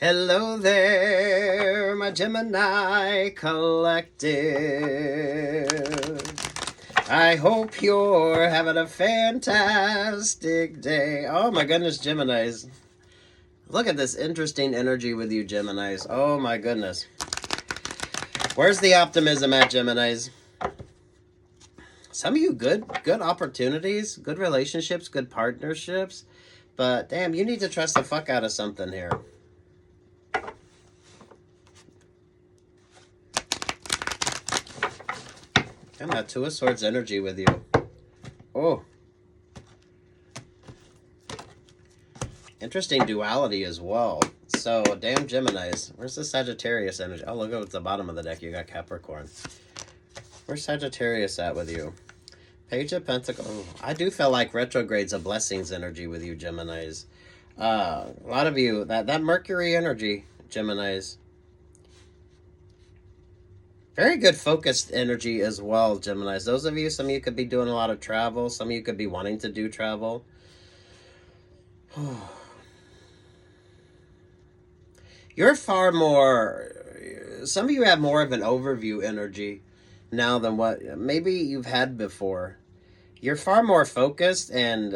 Hello there, my Gemini collective. I hope you're having a fantastic day. Oh my goodness, Geminis. Look at this interesting energy with you, Geminis. Oh my goodness. Where's the optimism at, Geminis? Some of you good opportunities, good relationships, good partnerships. But damn, you need to trust the fuck out of something here. And that Two of Swords energy with you. Oh. Interesting duality as well. So, damn Geminis. Where's the Sagittarius energy? Oh, look at the bottom of the deck. You got Capricorn. Where's Sagittarius at with you? Page of Pentacles. Oh, I do feel like retrograde's a blessings energy with you, Geminis. A lot of you, that Mercury energy, Geminis. Very good focused energy as well, Geminis. Those of you, some of you could be doing a lot of travel. Some of you could be wanting to do travel. You're far more... Some of you have more of an overview energy now than what maybe you've had before. You're far more focused, and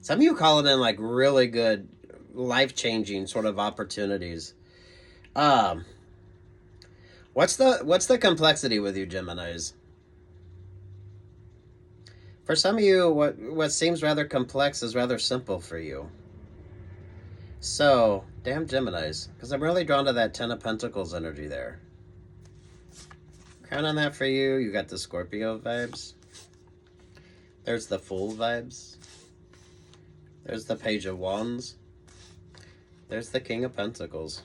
some of you call it in like really good, life-changing sort of opportunities. What's the complexity with you, Geminis? For some of you, what seems rather complex is rather simple for you. So, damn Geminis, because I'm really drawn to that Ten of Pentacles energy there. Crown on that for you. You got the Scorpio vibes. There's the Fool vibes. There's the Page of Wands. There's the King of Pentacles.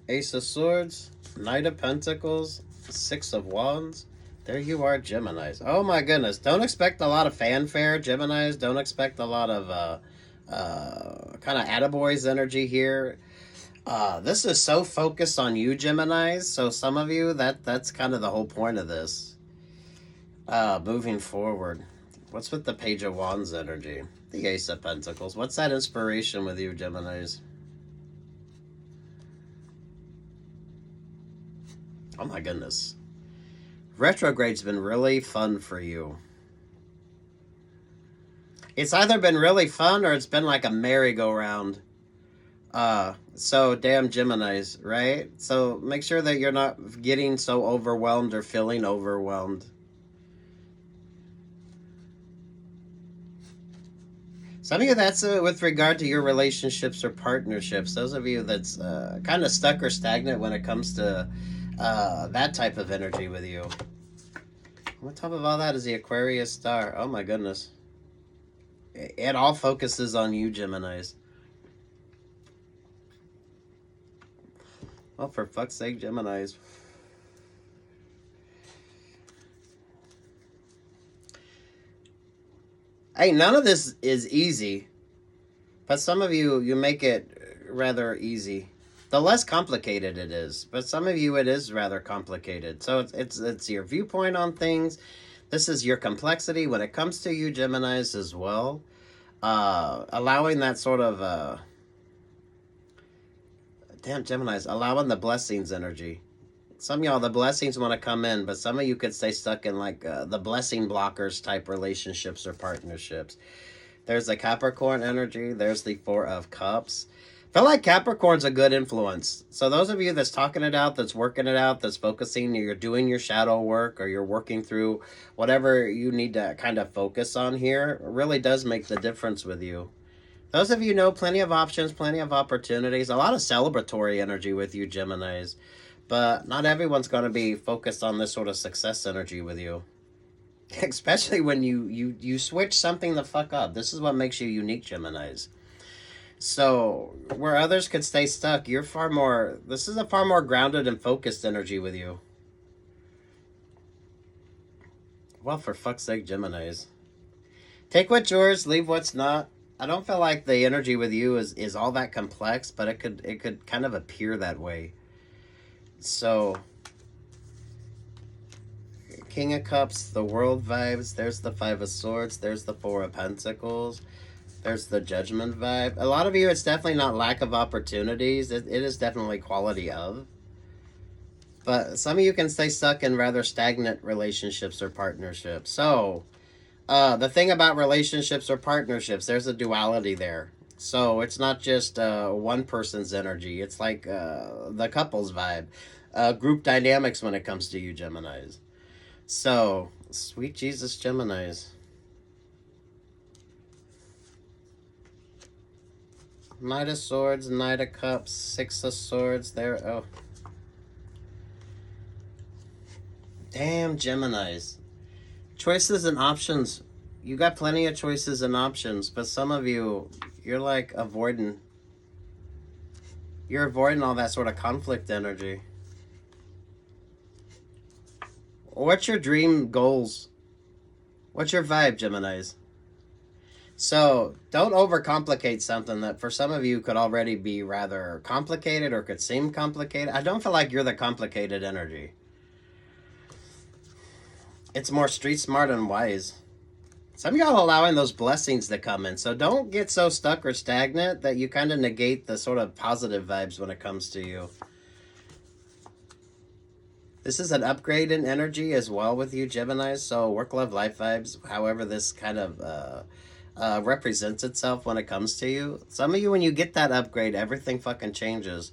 Ace of Swords, Knight of Pentacles, Six of Wands. There you are, Geminis. Oh my goodness. Don't expect a lot of fanfare, Geminis. Don't expect a lot of kind of attaboys energy here. This is so focused on you, Geminis. So some of you, that's kind of the whole point of this. Moving forward. What's with the Page of Wands energy? The Ace of Pentacles. What's that inspiration with you, Geminis? Oh my goodness. Retrograde's been really fun for you. It's either been really fun or it's been like a merry-go-round. So damn Geminis, right? So make sure that you're not getting so overwhelmed or feeling overwhelmed. Some of you, that's with regard to your relationships or partnerships. Those of you that's kind of stuck or stagnant when it comes to that type of energy with you. On top of all that is the Aquarius star. Oh my goodness. It all focuses on you, Geminis. Well, for fuck's sake, Geminis. Hey, none of this is easy. But some of you, you make it rather easy. The less complicated it is, but some of you it is rather complicated. So it's your viewpoint on things. This is your complexity when it comes to you, Geminis, as well. Allowing that sort of damn Geminis, allowing the blessings energy. Some of y'all, the blessings want to come in, but some of you could stay stuck in like the blessing blockers type relationships or partnerships. There's the Capricorn energy. There's the Four of Cups. I feel like Capricorn's a good influence. So those of you that's talking it out, that's working it out, that's focusing, you're doing your shadow work, or you're working through whatever you need to kind of focus on here, it really does make the difference with you. Those of you know plenty of options, plenty of opportunities, a lot of celebratory energy with you, Geminis. But not everyone's going to be focused on this sort of success energy with you. Especially when you switch something the fuck up. This is what makes you unique, Geminis. So, where others could stay stuck, you're far more... This is a far more grounded and focused energy with you. Well, for fuck's sake, Geminis. Take what's yours, leave what's not. I don't feel like the energy with you is all that complex, but it could kind of appear that way. So... King of Cups, the World vibes. There's the Five of Swords. There's the Four of Pentacles. There's the Judgment vibe. A lot of you, it's definitely not lack of opportunities. It is definitely quality of. But some of you can stay stuck in rather stagnant relationships or partnerships. So, the thing about relationships or partnerships, there's a duality there. So, it's not just one person's energy. It's like the couple's vibe. Group dynamics when it comes to you, Geminis. So, sweet Jesus, Geminis. Knight of Swords, Knight of Cups, Six of Swords. There. Oh. Damn, Geminis. Choices and options. You got plenty of choices and options, but some of you, you're like avoiding. You're avoiding all that sort of conflict energy. What's your dream goals? What's your vibe, Geminis? So, don't overcomplicate something that for some of you could already be rather complicated or could seem complicated. I don't feel like you're the complicated energy. It's more street smart and wise. Some of y'all allowing those blessings to come in. So don't get so stuck or stagnant that you kind of negate the sort of positive vibes when it comes to you. This is an upgrade in energy as well with you, Geminis. So work, love, life vibes, however this kind of represents itself when it comes to you. Some of you, when you get that upgrade, everything fucking changes.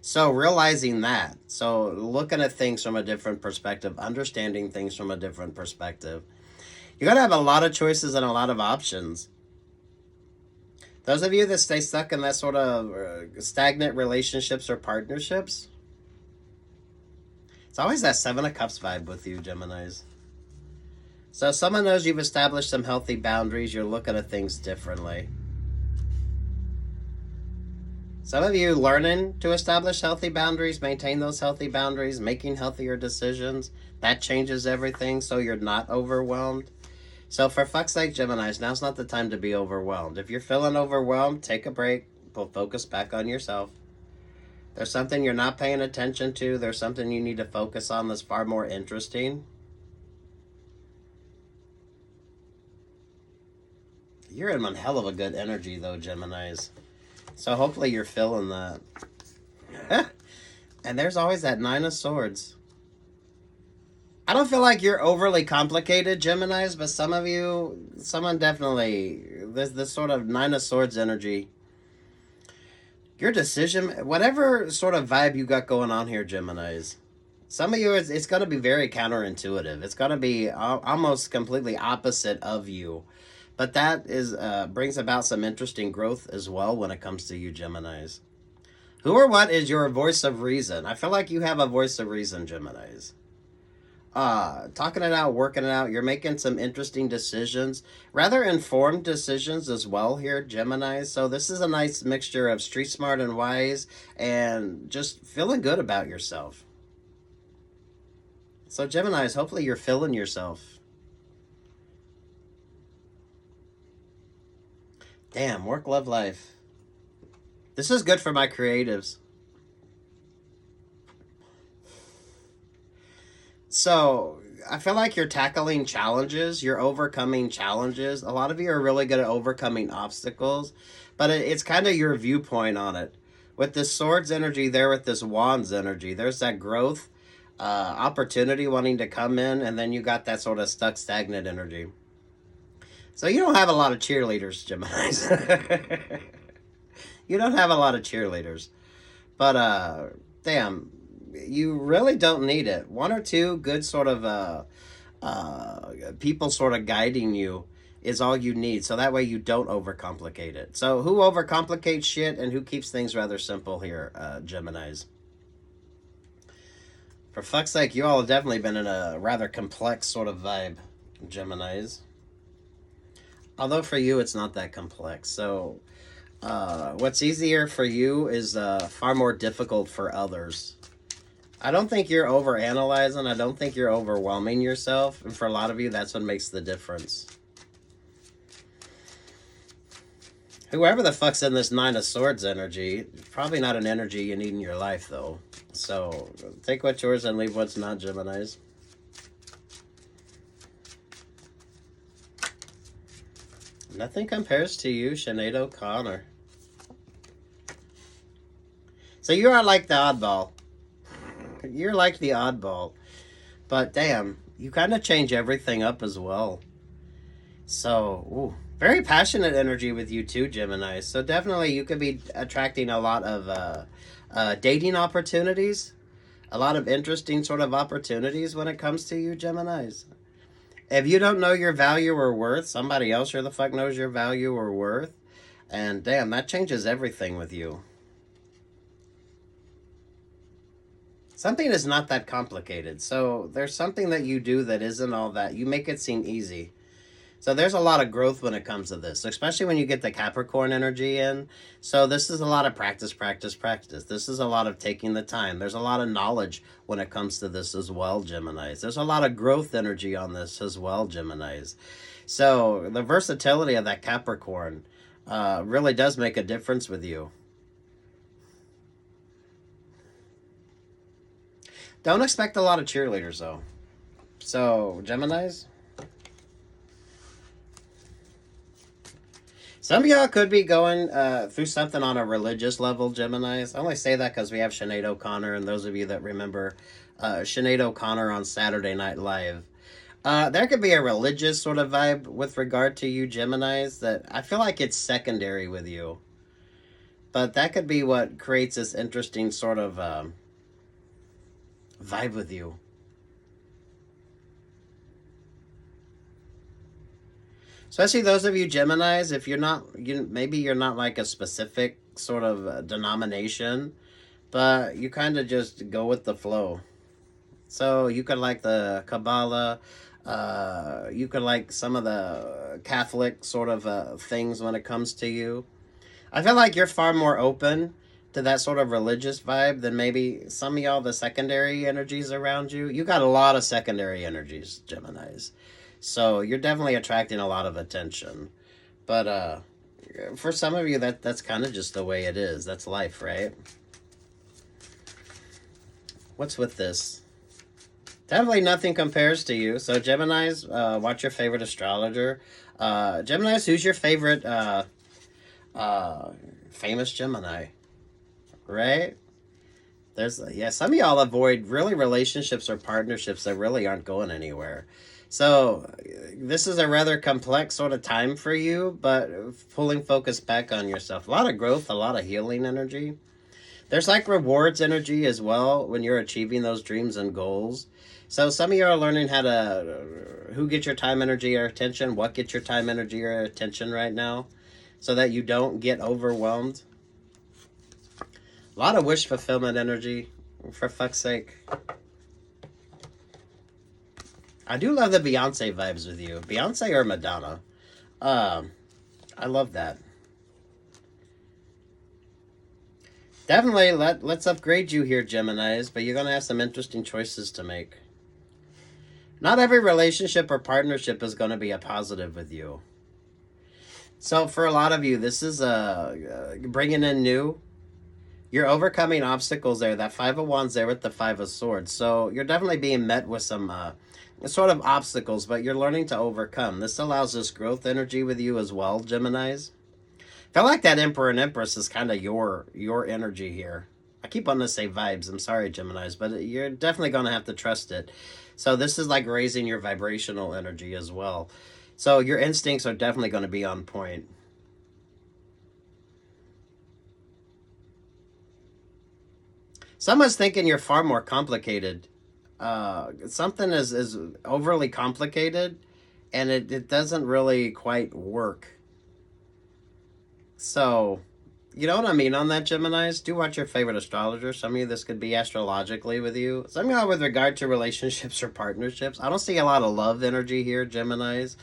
So realizing that, so looking at things from a different perspective, understanding things from a different perspective. You got to have a lot of choices and a lot of options. Those of you that stay stuck in that sort of stagnant relationships or partnerships, it's always that Seven of Cups vibe with you, Geminis. So someone knows you've established some healthy boundaries. You're looking at things differently. Some of you learning to establish healthy boundaries, maintain those healthy boundaries, making healthier decisions. That changes everything so you're not overwhelmed. So for fuck's sake, Geminis, now's not the time to be overwhelmed. If you're feeling overwhelmed, take a break. Put focus back on yourself. There's something you're not paying attention to. There's something you need to focus on that's far more interesting. You're in one hell of a good energy, though, Geminis. So hopefully you're feeling that. And there's always that Nine of Swords. I don't feel like you're overly complicated, Geminis, but some of you, someone definitely, there's this sort of Nine of Swords energy. Your decision, whatever sort of vibe you got going on here, Geminis, some of you, it's going to be very counterintuitive. It's going to be almost completely opposite of you. But that is brings about some interesting growth as well when it comes to you, Geminis. Who or what is your voice of reason? I feel like you have a voice of reason, Geminis. Talking it out, working it out. You're making some interesting decisions. Rather informed decisions as well here, Geminis. So this is a nice mixture of street smart and wise and just feeling good about yourself. So Geminis, hopefully you're feeling yourself. Damn, work, love, life. This is good for my creatives. So, I feel like you're tackling challenges. You're overcoming challenges. A lot of you are really good at overcoming obstacles. But it's kind of your viewpoint on it. With this Swords energy there, with this Wands energy, there's that growth, opportunity wanting to come in. And then you got that sort of stuck, stagnant energy. So you don't have a lot of cheerleaders, Geminis. You don't have a lot of cheerleaders. But, damn, you really don't need it. One or two good sort of people sort of guiding you is all you need. So that way you don't overcomplicate it. So who overcomplicates shit and who keeps things rather simple here, Geminis? For fuck's sake, you all have definitely been in a rather complex sort of vibe, Geminis. Although for you, it's not that complex. So what's easier for you is far more difficult for others. I don't think you're overanalyzing. I don't think you're overwhelming yourself. And for a lot of you, that's what makes the difference. Whoever the fuck's in this Nine of Swords energy, probably not an energy you need in your life, though. So take what's yours and leave what's not, Geminis. Nothing compares to you, Sinead O'Connor. So you are like the oddball. You're like the oddball. But damn, you kind of change everything up as well. So, ooh, very passionate energy with you too, Gemini. So definitely you could be attracting a lot of dating opportunities. A lot of interesting sort of opportunities when it comes to you, Geminis. If you don't know your value or worth, somebody else sure the fuck knows your value or worth. And damn, that changes everything with you. Something is not that complicated. So there's something that you do that isn't all that. You make it seem easy. So there's a lot of growth when it comes to this, especially when you get the Capricorn energy in. So this is a lot of practice, practice, practice. This is a lot of taking the time. There's a lot of knowledge when it comes to this as well, Geminis. There's a lot of growth energy on this as well, Geminis. So the versatility of that Capricorn really does make a difference with you. Don't expect a lot of cheerleaders, though. So, Geminis? Some of y'all could be going through something on a religious level, Geminis. I only say that because we have Sinead O'Connor, and those of you that remember Sinead O'Connor on Saturday Night Live. There could be a religious sort of vibe with regard to you, Geminis, that I feel like it's secondary with you. But that could be what creates this interesting sort of vibe with you. Especially those of you Geminis, if you're not, maybe you're not like a specific sort of denomination, but you kind of just go with the flow. So you could like the Kabbalah, you could like some of the Catholic sort of things when it comes to you. I feel like you're far more open to that sort of religious vibe than maybe some of y'all, the secondary energies around you. You got a lot of secondary energies, Geminis. So you're definitely attracting a lot of attention. But for some of you, that's kind of just the way it is. That's life, right? What's with this? Definitely nothing compares to you. So Geminis, watch your favorite astrologer. Geminis, who's your favorite famous Gemini? Right? Some of y'all avoid really relationships or partnerships that really aren't going anywhere. So this is a rather complex sort of time for you, but pulling focus back on yourself. A lot of growth, a lot of healing energy. There's like rewards energy as well when you're achieving those dreams and goals. So some of you are learning how to, who gets your time, energy, or attention, what gets your time, energy, or attention right now, so that you don't get overwhelmed. A lot of wish fulfillment energy, for fuck's sake. I do love the Beyonce vibes with you. Beyonce or Madonna. I love that. Definitely, let's upgrade you here, Geminis, but you're going to have some interesting choices to make. Not every relationship or partnership is going to be a positive with you. So for a lot of you, this is bringing in new. You're overcoming obstacles there. That Five of Wands there with the Five of Swords. So you're definitely being met with some sort of obstacles, but you're learning to overcome. This allows this growth energy with you as well, Geminis. I feel like that Emperor and Empress is kind of your energy here. I keep wanting to say vibes. I'm sorry, Geminis, but you're definitely going to have to trust it. So this is like raising your vibrational energy as well. So your instincts are definitely going to be on point. Someone's thinking you're far more complicated. Something is overly complicated, and it doesn't really quite work. So, you know what I mean on that, Geminis? Do watch your favorite astrologer. Some of you, this could be astrologically with you. Some of y'all with regard to relationships or partnerships. I don't see a lot of love energy here, Geminis.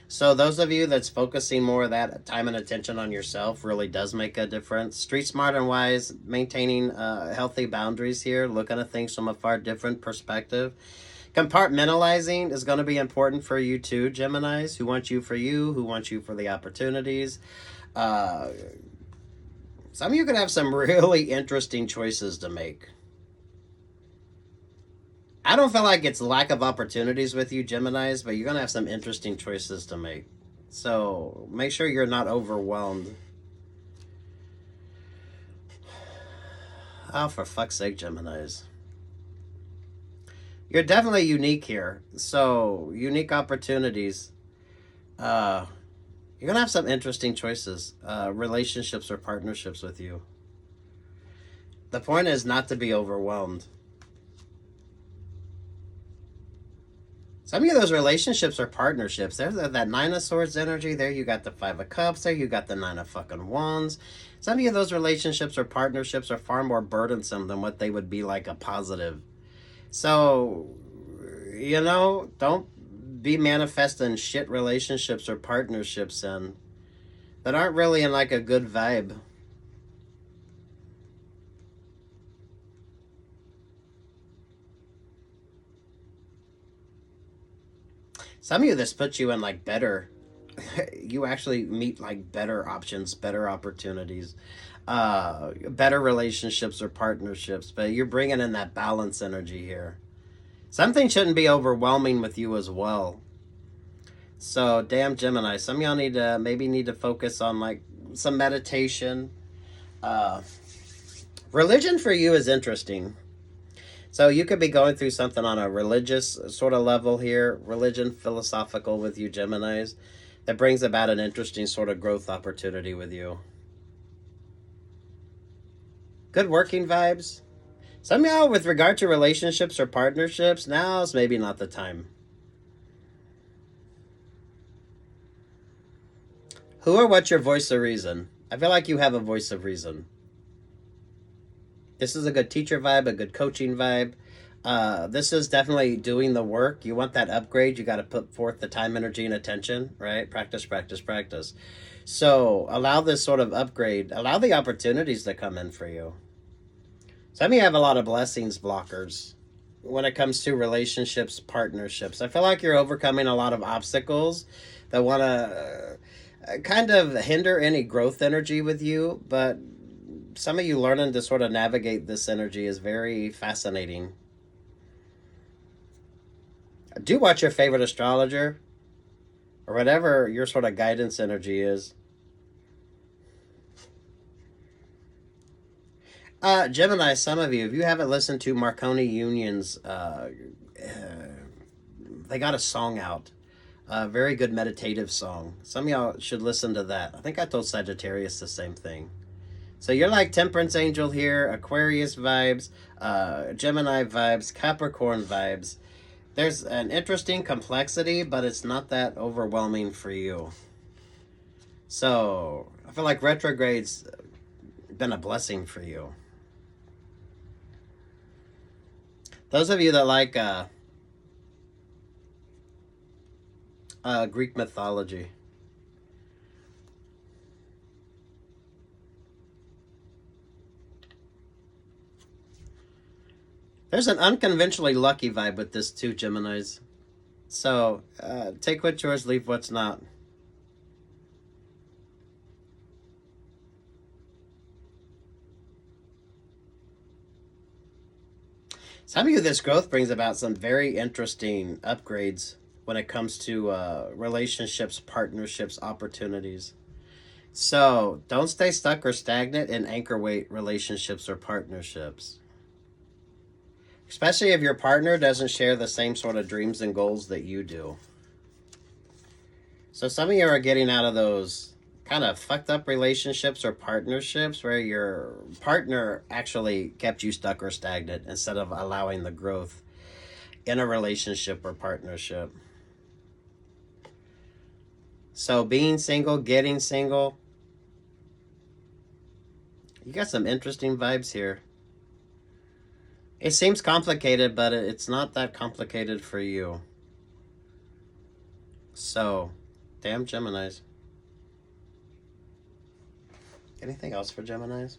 So those of you that's focusing more of that time and attention on yourself really does make a difference. Street smart and wise, maintaining healthy boundaries here, looking at things from a far different perspective. Compartmentalizing is going to be important for you too, Geminis. Who wants you for you? Who wants you for the opportunities? Some of you could have some really interesting choices to make. I don't feel like it's lack of opportunities with you, Geminis, but you're going to have some interesting choices to make. So make sure you're not overwhelmed. Oh, for fuck's sake, Geminis. You're definitely unique here. So, unique opportunities. You're going to have some interesting choices. Relationships or partnerships with you. The point is not to be overwhelmed. Some of you, those relationships or partnerships, there's that Nine of Swords energy. There you got the Five of Cups. There you got the Nine of fucking Wands. Some of you, those relationships or partnerships are far more burdensome than what they would be like a positive. So, you know, don't be manifesting shit relationships or partnerships in that aren't really in like a good vibe. Some of you, this puts you in like better, you actually meet like better options, better opportunities, better relationships or partnerships, but you're bringing in that balance energy here. Something shouldn't be overwhelming with you as well. So, damn Gemini, some of y'all maybe need to focus on like some meditation. Religion for you is interesting. So you could be going through something on a religious sort of level here, religion, philosophical with you Geminis, that brings about an interesting sort of growth opportunity with you. Good working vibes. Some of y'all, with regard to relationships or partnerships, now's maybe not the time. Who or what's your voice of reason? I feel like you have a voice of reason. This is a good teacher vibe, a good coaching vibe. This is definitely doing the work. You want that upgrade, you got to put forth the time, energy, and attention, right? Practice, practice, practice. So allow this sort of upgrade. Allow the opportunities to come in for you. Some of you have a lot of blessings blockers when it comes to relationships, partnerships. I feel like you're overcoming a lot of obstacles that want to kind of hinder any growth energy with you, but some of you learning to sort of navigate this energy is very fascinating. Do watch your favorite astrologer or whatever your sort of guidance energy is. Gemini, some of you, if you haven't listened to Marconi Union's, they got a song out. A very good meditative song. Some of y'all should listen to that. I think I told Sagittarius the same thing. So you're like Temperance Angel here, Aquarius vibes, Gemini vibes, Capricorn vibes. There's an interesting complexity, but it's not that overwhelming for you. So I feel like retrograde's been a blessing for you. Those of you that like Greek mythology. There's an unconventionally lucky vibe with this too, Geminis. So, take what's yours, leave what's not. Some of you, this growth brings about some very interesting upgrades when it comes to relationships, partnerships, opportunities. So, don't stay stuck or stagnant in anchor weight relationships or partnerships. Especially if your partner doesn't share the same sort of dreams and goals that you do. So some of you are getting out of those kind of fucked up relationships or partnerships where your partner actually kept you stuck or stagnant instead of allowing the growth in a relationship or partnership. So being single, getting single, you got some interesting vibes here. It seems complicated, but it's not that complicated for you. So, damn Geminis. Anything else for Geminis?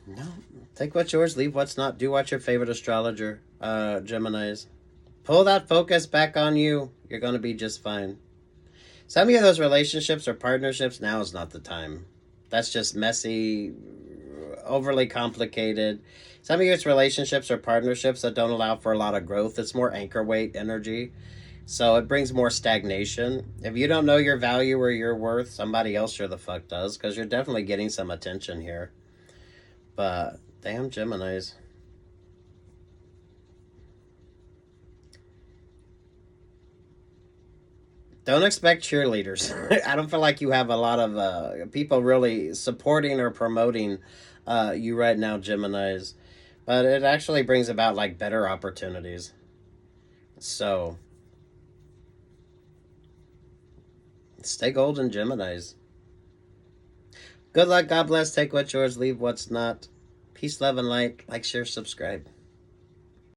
No. Take what's yours, leave what's not. Do watch your favorite astrologer, Geminis. Pull that focus back on you. You're going to be just fine. Some of you, those relationships or partnerships, now is not the time. That's just messy, overly complicated. Some of you, it's relationships or partnerships that don't allow for a lot of growth. It's more anchor weight energy. So it brings more stagnation. If you don't know your value or your worth, somebody else sure the fuck does, because you're definitely getting some attention here. But damn Geminis. Don't expect cheerleaders. I don't feel like you have a lot of people really supporting or promoting you right now, Geminis. But it actually brings about like better opportunities. So stay golden, Geminis. Good luck. God bless. Take what's yours. Leave what's not. Peace, love, and light. Like, share, subscribe.